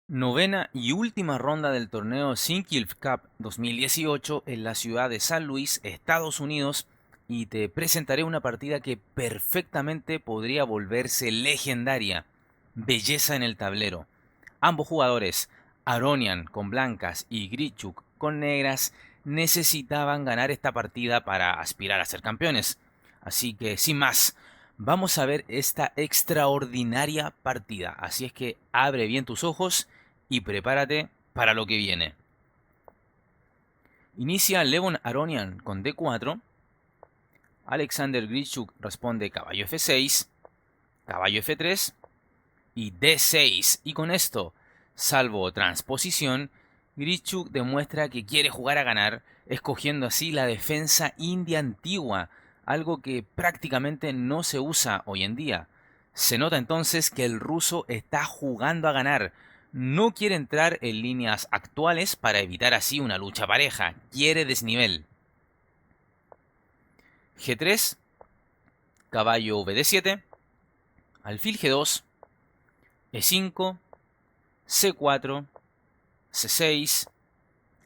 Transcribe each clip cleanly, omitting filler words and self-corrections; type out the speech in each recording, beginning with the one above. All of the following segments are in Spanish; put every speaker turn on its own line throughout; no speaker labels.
Novena y última ronda del torneo Sinquefield Cup 2018 en la ciudad de San Luis, Estados Unidos, y te presentaré una partida que perfectamente podría volverse legendaria. Belleza en el tablero. Ambos jugadores, Aronian con blancas y Grichuk con negras, necesitaban ganar esta partida para aspirar a ser campeones. Así que, sin más, vamos a ver esta extraordinaria partida. Así es que abre bien tus ojos y prepárate para lo que viene. Inicia Levon Aronian con D4. Alexander Grichuk responde caballo F6, caballo F3 y D6. Y con esto, salvo transposición, Grichuk demuestra que quiere jugar a ganar, escogiendo así la defensa india antigua, algo que prácticamente no se usa hoy en día. Se nota entonces que el ruso está jugando a ganar. No quiere entrar en líneas actuales para evitar así una lucha pareja. Quiere desnivel. G3, caballo BD7, alfil G2, E5, C4, C6,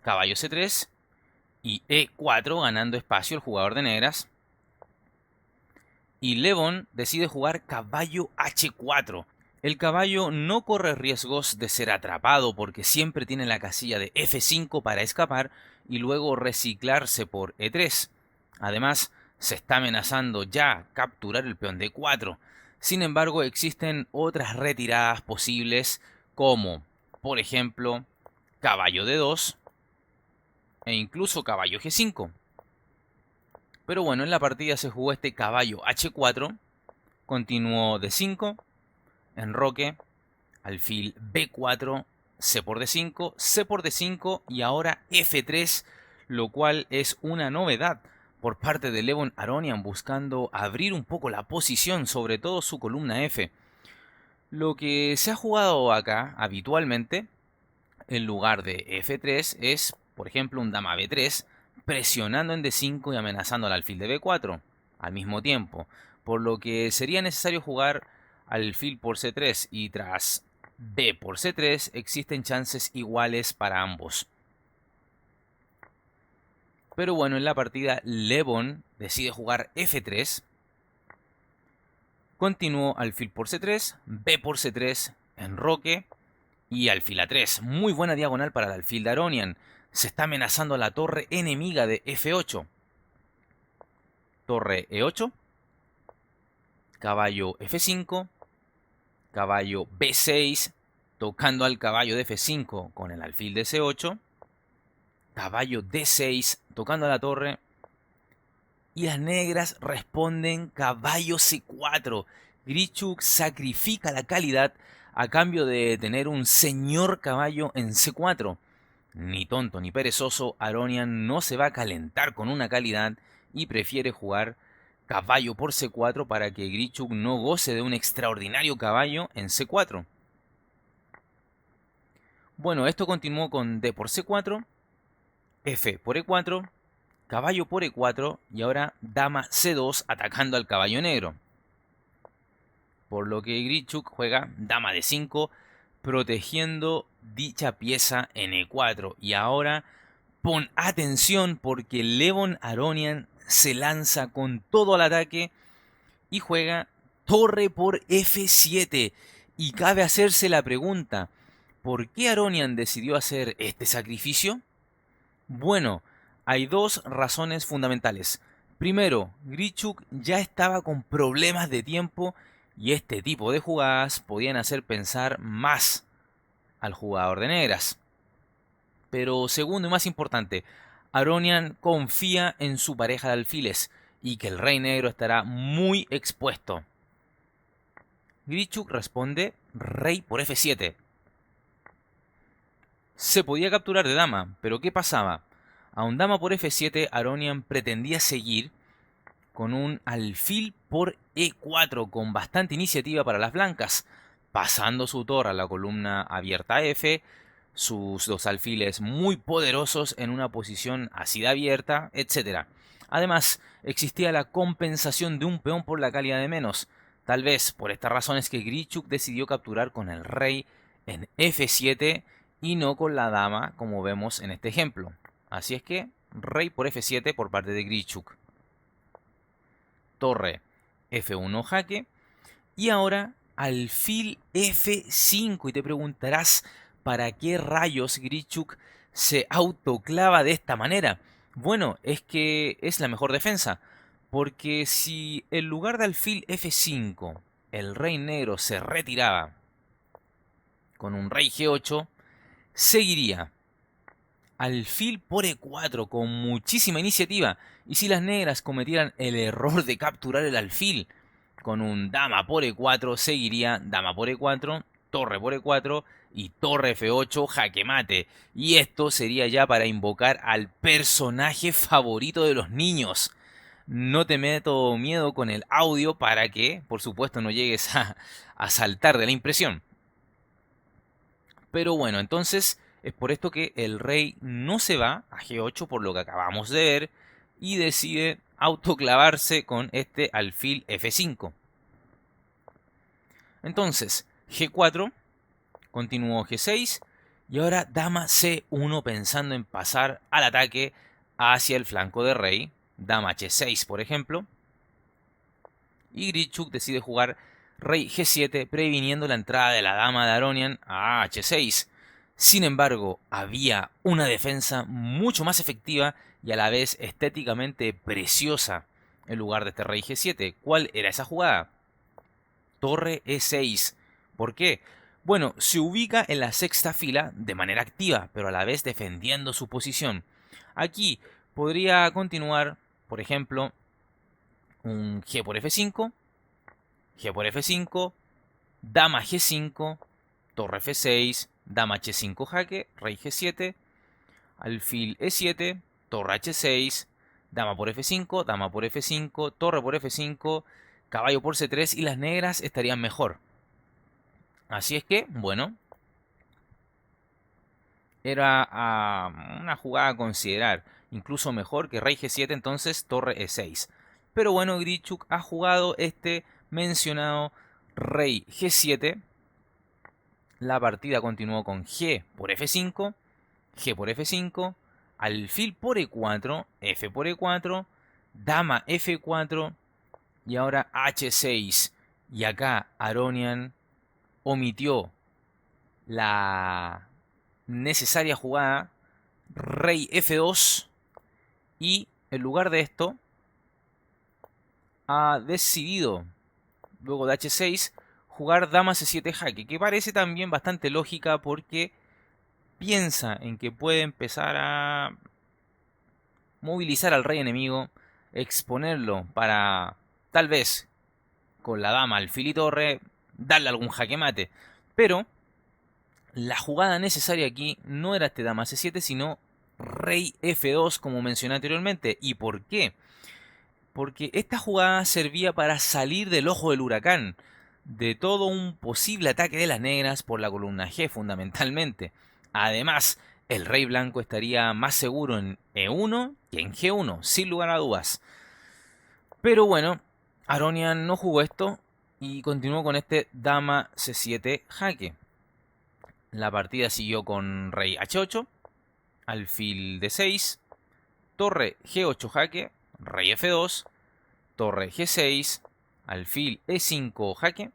caballo C3 y E4 ganando espacio el jugador de negras. Y Levon decide jugar caballo H4. El caballo no corre riesgos de ser atrapado porque siempre tiene la casilla de F5 para escapar y luego reciclarse por E3. Además, se está amenazando ya capturar el peón D4. Sin embargo, existen otras retiradas posibles como, por ejemplo, caballo D2 e incluso caballo G5. Pero bueno, en la partida se jugó este caballo H4, continuó D5, enroque, alfil B4, C por D5, C por D5 y ahora F3, lo cual es una novedad por parte de Levon Aronian buscando abrir un poco la posición, sobre todo su columna F. Lo que se ha jugado acá habitualmente, en lugar de F3, es, por ejemplo, un dama B3, presionando en D5 y amenazando al alfil de B4 al mismo tiempo, por lo que sería necesario jugar alfil por C3 y tras B por C3 existen chances iguales para ambos. Pero bueno, en la partida Levon decide jugar F3, continuó alfil por C3, B por C3, enroque y alfil A3. Muy buena diagonal para el alfil de Aronian. Se está amenazando a la torre enemiga de F8. Torre E8, caballo F5, caballo B6, tocando al caballo de F5 con el alfil de C8, caballo D6, tocando a la torre, y las negras responden caballo C4. Grichuk sacrifica la calidad a cambio de tener un señor caballo en C4. Ni tonto ni perezoso, Aronian no se va a calentar con una calidad y prefiere jugar caballo por C4 para que Grichuk no goce de un extraordinario caballo en C4. Bueno, esto continuó con D por C4, F por E4, caballo por E4 y ahora dama C2 atacando al caballo negro. Por lo que Grichuk juega dama D5 protegiendo dicha pieza en E4. Y ahora pon atención porque Levon Aronian se lanza con todo al ataque y juega torre por F7. Y cabe hacerse la pregunta, ¿por qué Aronian decidió hacer este sacrificio? Bueno, hay dos razones fundamentales. Primero, Grichuk ya estaba con problemas de tiempo y este tipo de jugadas podían hacer pensar más al jugador de negras. Pero segundo y más importante, Aronian confía en su pareja de alfiles y que el rey negro estará muy expuesto. Grichuk responde rey por F7. Se podía capturar de dama, pero ¿qué pasaba? A un dama por F7, Aronian pretendía seguir con un alfil por E4 con bastante iniciativa para las blancas, pasando su torre a la columna abierta F, sus dos alfiles muy poderosos en una posición así de abierta, etc. Además, existía la compensación de un peón por la calidad de menos. Tal vez por estas razones que Grichuk decidió capturar con el rey en F7 y no con la dama como vemos en este ejemplo. Así es que rey por F7 por parte de Grichuk. Torre F1 jaque. Y ahora alfil F5. Y te preguntarás, ¿para qué rayos Grichuk se autoclava de esta manera? Bueno, es que es la mejor defensa. Porque si en lugar de alfil F5 el rey negro se retiraba con un rey G8, seguiría alfil por E4 con muchísima iniciativa. Y si las negras cometieran el error de capturar el alfil con un dama por E4, seguiría dama por E4, torre por E4 y torre F8 jaque mate. Y esto sería ya para invocar al personaje favorito de los niños. No te meto miedo con el audio para que, por supuesto, no llegues a saltar de la impresión. Pero bueno, entonces es por esto que el rey no se va a G8 por lo que acabamos de ver y decide autoclavarse con este alfil F5. Entonces, G4, continuó G6 y ahora dama C1 pensando en pasar al ataque hacia el flanco de rey. Dama H6, por ejemplo. Y Grichuk decide jugar rey G7 previniendo la entrada de la dama de Aronian a H6. Sin embargo, había una defensa mucho más efectiva y a la vez estéticamente preciosa en lugar de este rey G7. ¿Cuál era esa jugada? Torre E6. ¿Por qué? Bueno, se ubica en la sexta fila de manera activa, pero a la vez defendiendo su posición. Aquí podría continuar, por ejemplo, un G por F5, G por F5, dama G5, torre F6, dama H5 jaque, rey G7, alfil E7, torre H6, dama por F5, dama por F5, torre por F5, caballo por C3 y las negras estarían mejor. Así es que, bueno, era una jugada a considerar, incluso mejor que rey G7, entonces torre E6. Pero bueno, Grichuk ha jugado este mencionado rey G7. La partida continuó con G por F5, G por F5, alfil por E4, F por E4, dama F4 y ahora H6. Y acá Aronian omitió la necesaria jugada rey F2 y en lugar de esto ha decidido, luego de H6, jugar dama C7 jaque, que parece también bastante lógica porque piensa en que puede empezar a movilizar al rey enemigo, exponerlo para, tal vez, con la dama alfil y torre, darle algún jaque mate. Pero la jugada necesaria aquí no era este dama C7, sino rey F2, como mencioné anteriormente. ¿Y por qué? Porque esta jugada servía para salir del ojo del huracán, de todo un posible ataque de las negras por la columna G fundamentalmente. Además, el rey blanco estaría más seguro en E1 que en G1, sin lugar a dudas. Pero bueno, Aronian no jugó esto y continuó con este dama C7 jaque. La partida siguió con rey H8, alfil D6, torre G8 jaque, rey F2, torre G6, alfil E5 jaque,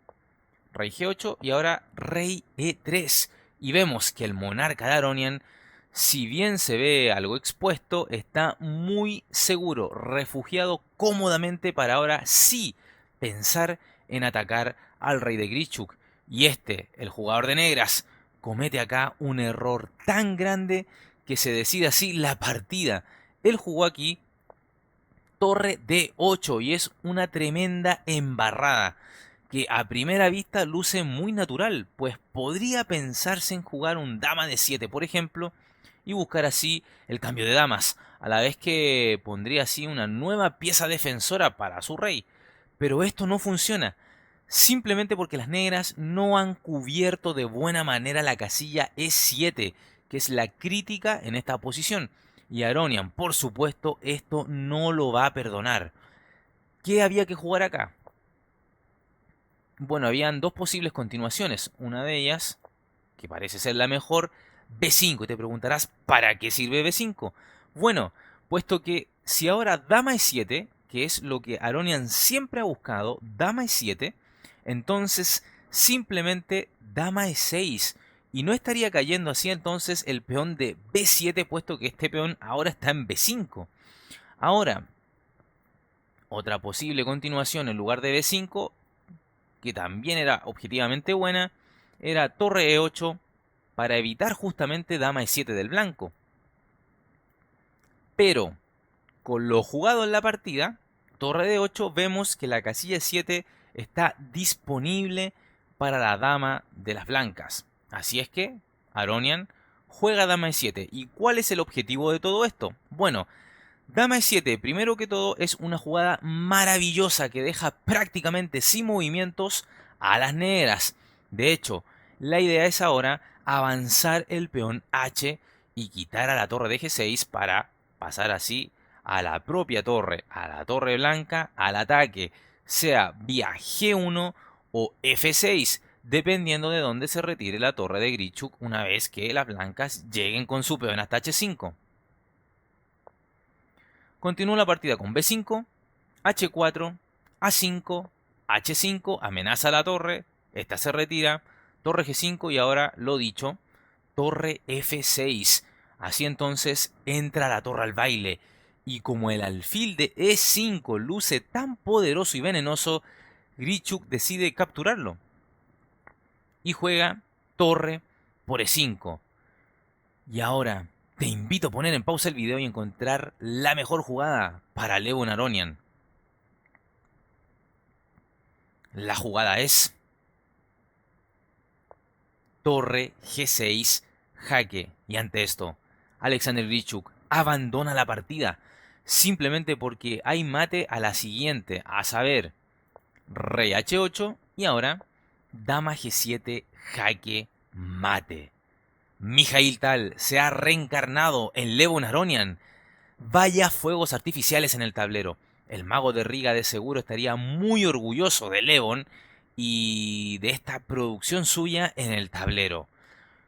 rey G8 y ahora rey E3. Y vemos que el monarca de Aronian, si bien se ve algo expuesto, está muy seguro, refugiado cómodamente para ahora sí pensar en atacar al rey de Grichuk. Y este, el jugador de negras, comete acá un error tan grande que se decide así la partida. Él jugó aquí torre D8 y es una tremenda embarrada que a primera vista luce muy natural, pues podría pensarse en jugar un dama de 7, por ejemplo, y buscar así el cambio de damas, a la vez que pondría así una nueva pieza defensora para su rey. Pero esto no funciona, simplemente porque las negras no han cubierto de buena manera la casilla E7, que es la crítica en esta posición. Y Aronian, por supuesto, esto no lo va a perdonar. ¿Qué había que jugar acá? Bueno, habían dos posibles continuaciones. Una de ellas que parece ser la mejor, B5. Y te preguntarás, ¿para qué sirve B5? Bueno, puesto que si ahora dama E7, que es lo que Aronian siempre ha buscado, dama E7, entonces simplemente dama E6. Y no estaría cayendo así entonces el peón de B7, puesto que este peón ahora está en B5. Ahora, otra posible continuación en lugar de B5, que también era objetivamente buena, era torre E8 para evitar justamente dama E7 del blanco. Pero, con lo jugado en la partida, torre D8, vemos que la casilla 7 está disponible para la dama de las blancas. Así es que Aronian juega dama E7. ¿Y cuál es el objetivo de todo esto? Bueno, dama E7, primero que todo, es una jugada maravillosa que deja prácticamente sin movimientos a las negras. De hecho, la idea es ahora avanzar el peón H y quitar a la torre de G6 para pasar así a la propia torre, a la torre blanca, al ataque, sea vía G1 o F6, dependiendo de dónde se retire la torre de Grichuk una vez que las blancas lleguen con su peón hasta H5. Continúa la partida con B5, H4, A5, H5, amenaza a la torre, esta se retira, torre G5 y ahora, lo dicho, torre F6. Así entonces entra la torre al baile. Y como el alfil de E5 luce tan poderoso y venenoso, Grichuk decide capturarlo. Y juega torre por E5. Y ahora te invito a poner en pausa el video y encontrar la mejor jugada para Levon Aronian. La jugada es torre G6 jaque. Y ante esto, Alexander Grichuk abandona la partida simplemente porque hay mate a la siguiente, a saber, rey H8 y ahora dama G7 jaque mate. Mikhail Tal se ha reencarnado en Levon Aronian. Vaya fuegos artificiales en el tablero. El mago de Riga de seguro estaría muy orgulloso de Levon y de esta producción suya en el tablero.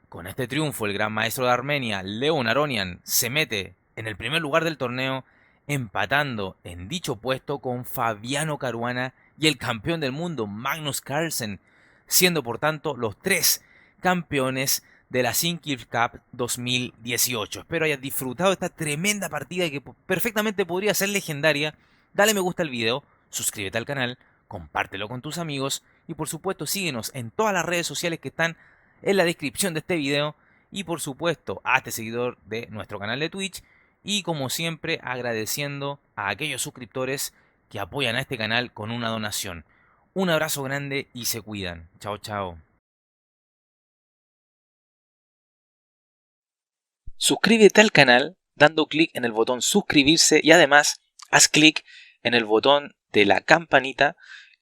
Con este triunfo, el gran maestro de Armenia, Levon Aronian, se mete en el primer lugar del torneo, empatando en dicho puesto con Fabiano Caruana y el campeón del mundo, Magnus Carlsen, siendo por tanto los tres campeones de la Sinkir Cup 2018. Espero hayas disfrutado de esta tremenda partida que perfectamente podría ser legendaria. Dale me gusta al video, suscríbete al canal, compártelo con tus amigos y por supuesto síguenos en todas las redes sociales que están en la descripción de este video y por supuesto hazte seguidor de nuestro canal de Twitch y como siempre agradeciendo a aquellos suscriptores que apoyan a este canal con una donación. Un abrazo grande y se cuidan. Chao, chao. Suscríbete al canal dando clic en el botón suscribirse y además haz clic en el botón de la campanita,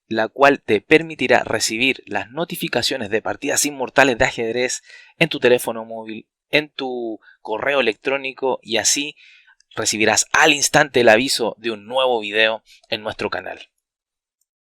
la cual te permitirá recibir las notificaciones de partidas inmortales de ajedrez en tu teléfono móvil, en tu correo electrónico y así recibirás al instante el aviso de un nuevo video en nuestro canal.